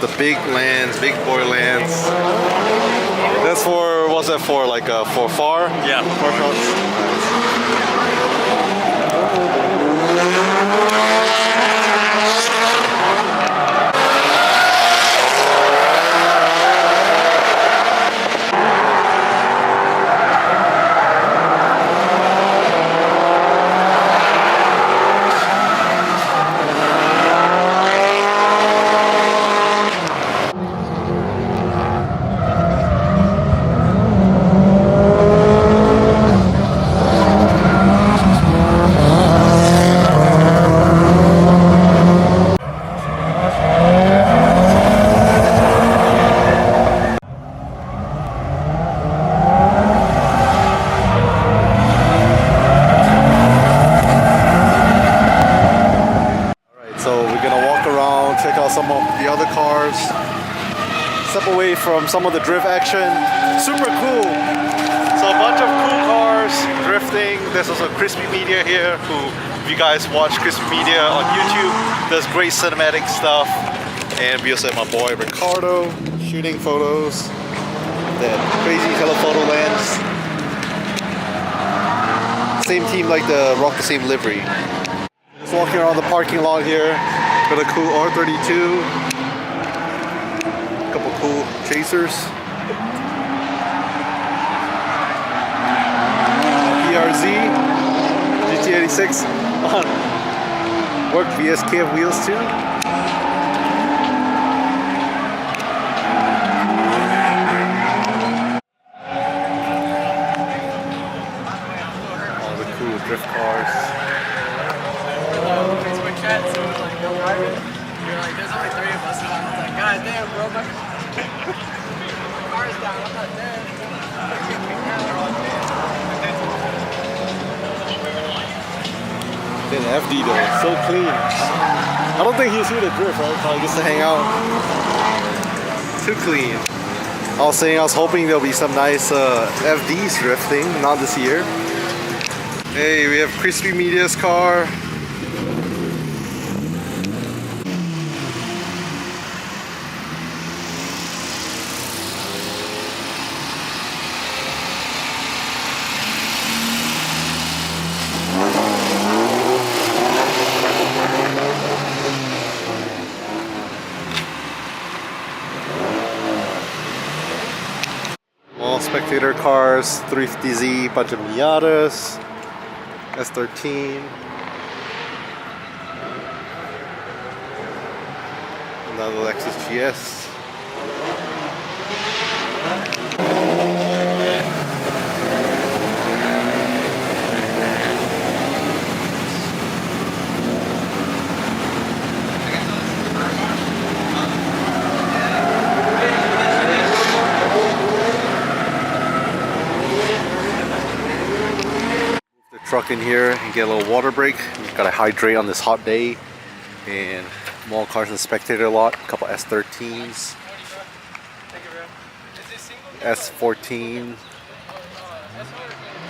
the big lands, big boy lands. That's for, what's that for? Like for far? Yeah. Far shots. So we're gonna walk around, check out some of the other cars, step away from some of the drift action. Super cool. So a bunch of cool cars drifting. There's also Crispy Media here, who, if you guys watch Crispy Media on YouTube, does great cinematic stuff. And we also have my boy Ricardo shooting photos. That crazy telephoto lens. Same team like the rock the same livery. Just walking around the parking lot here. Got a cool R32. A couple cool chasers. PRZ GT86 on work VSKF wheels too. All the cool drift cars. So it was like, no driving. You're like, there's only 3 of us. And I was like, God damn, bro, my car's down. I'm not there. The FD though, so clean. I don't think he's here to drift, right? Probably just to hang out. Too clean. I was saying I was hoping there'll be some nice FDs drifting, not this year. Hey, we have Crispy Media's car. All spectator cars, 350Z, bunch of Miatas, S13, another Lexus GS. Truck in here and get a little water break. You've got to hydrate on this hot day. And more cars in the spectator lot. A couple S13s, S14,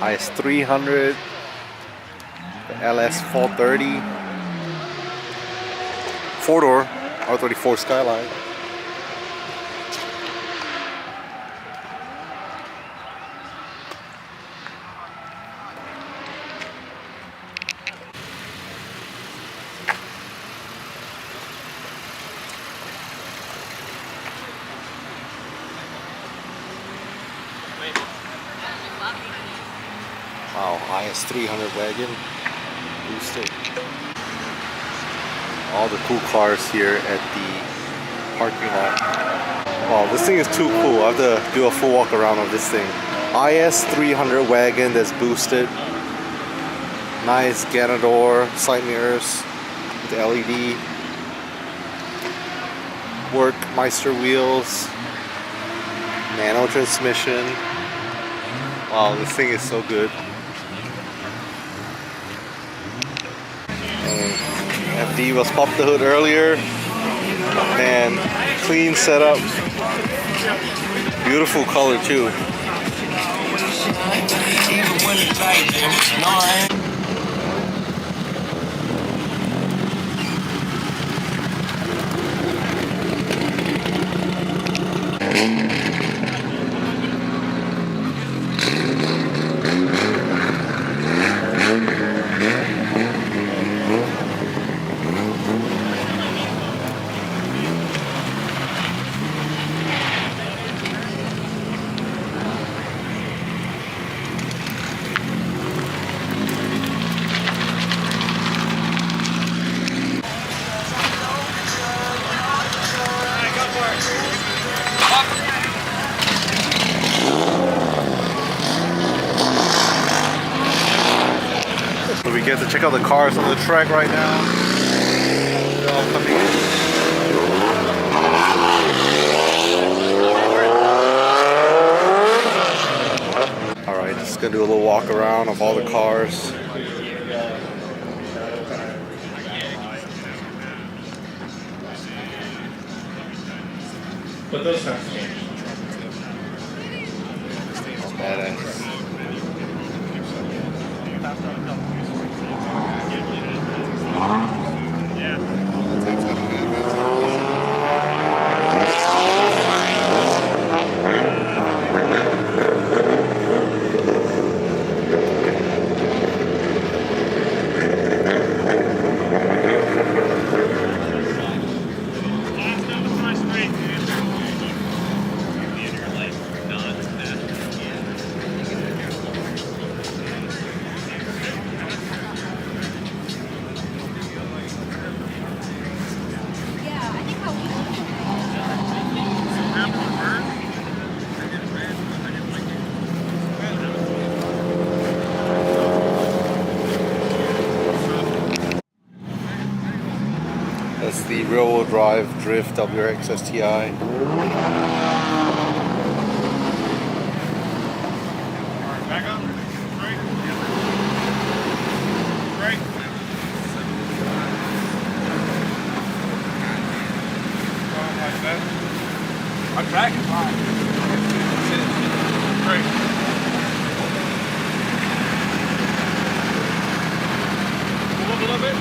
IS300, the LS430, 4-door R34 Skyline. Wow, IS300 wagon, boosted. All the cool cars here at the parking lot. Wow, this thing is too cool. I have to do a full walk around of this thing. IS300 wagon that's boosted. Nice Ganador side mirrors with LED. Workmeister wheels. Nano transmission. Wow, this thing is so good. FD was popped the hood earlier. Man, clean setup. Beautiful color too. check out the cars on the track right now. They're all coming in. Alright, just gonna do a little walk around of all the cars. But those times change. Badass. That's the rear-wheel drive Drift WRX STI. Back up. Right. Right. Like that. I'm tracking fine. Great. Pull up a little bit.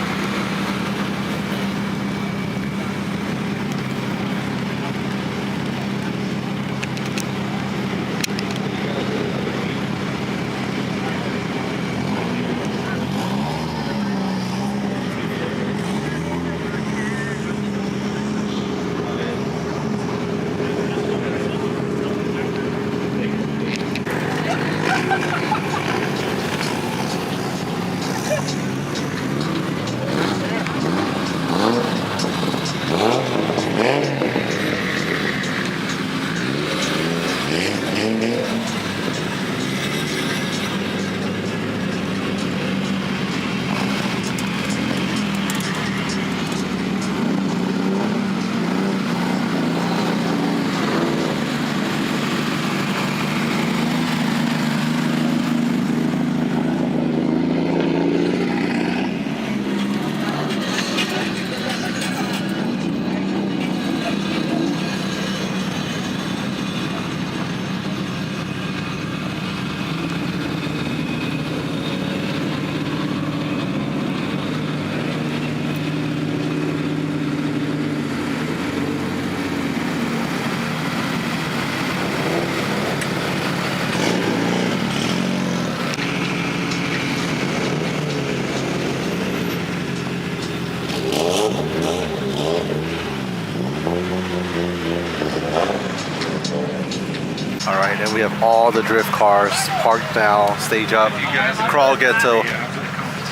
Alright, and we have all the drift cars parked now, stage up. The crowd get to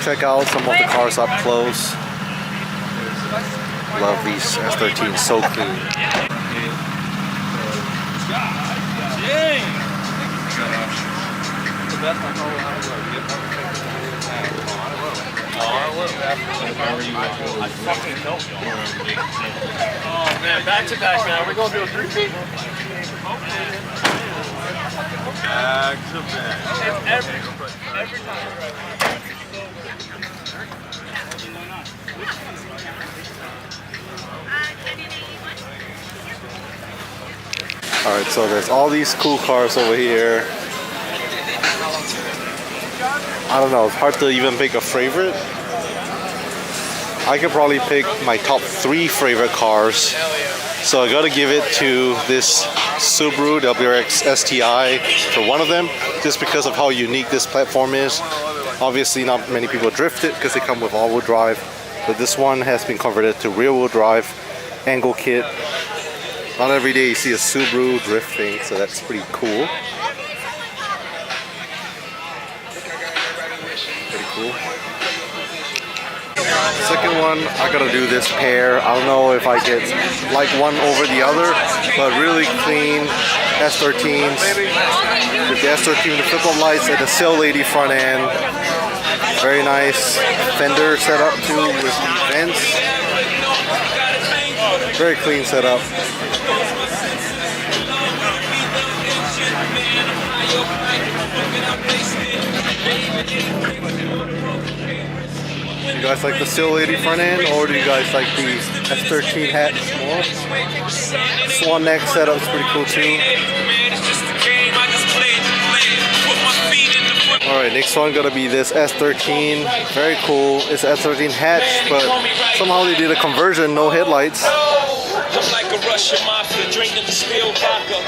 check out some of the cars up close. Love these S13s, so clean. Oh man, back to back, man. Are we gonna do a 3-peat? Back to back. Every time. Alright, so there's all these cool cars over here. I don't know, it's hard to even pick a favorite. I could probably pick my top 3 favorite cars. So I gotta give it to this Subaru WRX STI for one of them, just because of how unique this platform is. Obviously not many people drift it because they come with all-wheel drive, but this one has been converted to rear-wheel drive, angle kit. Not every day you see a Subaru drifting, so that's pretty cool. Pretty cool. Second one, I gotta do this pair. I don't know if I get like one over the other, but really clean S13s. With the S13 with the flip-up lights and the sail lady front end. Very nice fender setup too with the vents. Very clean setup. You guys like the Still Lady front end, or do you guys like the S13 hatch more? Swan neck setup's pretty cool too. Alright, next one gonna be this S13. Very cool. It's S13 hatch, but somehow they did a conversion, no headlights.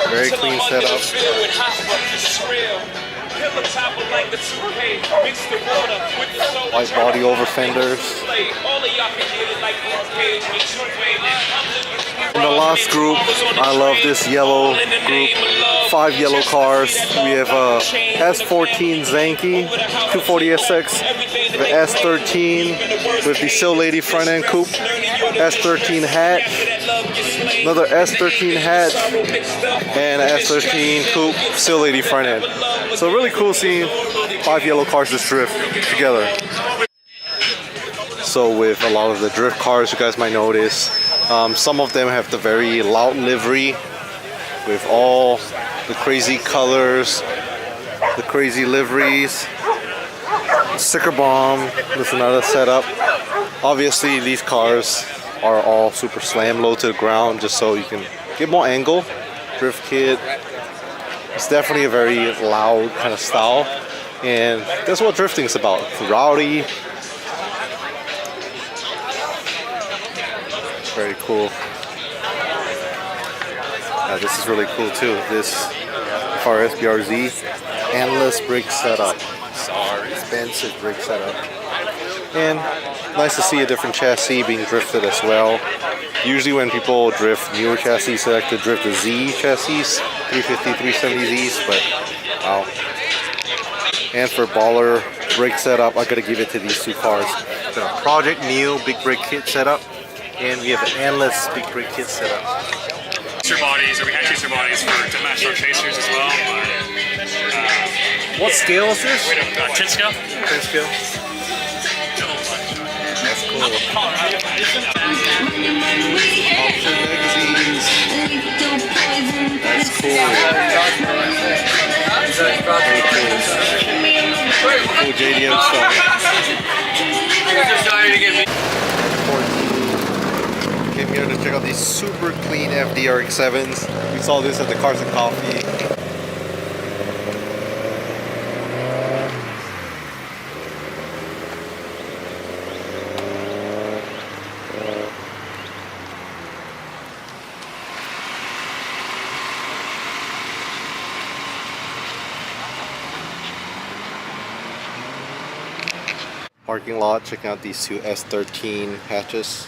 Very clean setup. White body over fenders. In the last group, I love this yellow group. 5 yellow cars. We have a S14 Zenki 240SX, the S13 with the Still Lady front end coupe, S13 hatch, another S13 hatch, and an S13 coupe Still Lady front end. So really cool seeing 5 yellow cars just drift together. So with a lot of the drift cars, you guys might notice, some of them have the very loud livery with all the crazy colors, the crazy liveries. Sticker bomb, there's another setup. Obviously these cars are all super slam low to the ground just so you can get more angle. Drift kit. It's definitely a very loud kind of style, and that's what drifting is about. Rowdy. Very cool. This is really cool too. This FRS BRZ endless brake setup. Expensive brake setup. And nice to see a different chassis being drifted as well. Usually when people drift newer chassis, they like to drift the Z chassis, 350, 370Zs, but wow. And for baller brake setup, I gotta give it to these 2 cars. The Project Neo big brake kit setup, and we have an endless big brake kit setup. Chaser bodies, or we had chaser bodies to match our chasers as well. What scale is this? 10 scale. 10 scale. That's cool. Option magazines. That's cool. Very cool. Cool JDM stuff. Came here to check out these super clean FDRX7s. We saw this at the Cars and Coffee. Parking lot, checking out these 2 S13 hatches.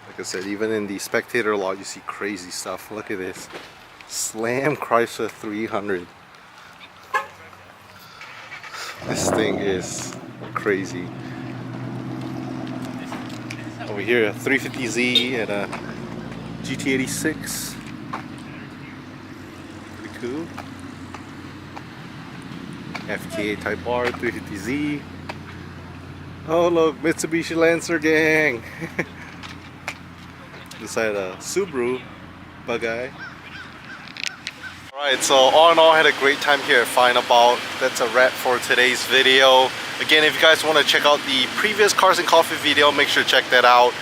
Like I said, even in the spectator lot, you see crazy stuff. Look at this. Slam Chrysler 300. This thing is crazy. Over here, a 350Z and a GT86. Pretty cool. FTA Type R 350Z. Oh look, Mitsubishi Lancer gang. Inside a Subaru Bug-Eye. Alright, so all in all, I had a great time here at Find About. That's a wrap for today's video. Again, if you guys want to check out the previous Cars and Coffee video, make sure to check that out.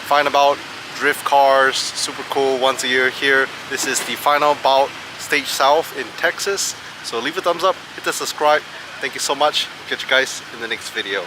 Find About drift cars, super cool, once a year here. This is the Find About Stage South in Texas. So leave a thumbs up, hit the subscribe. Thank you so much. Catch you guys in the next video.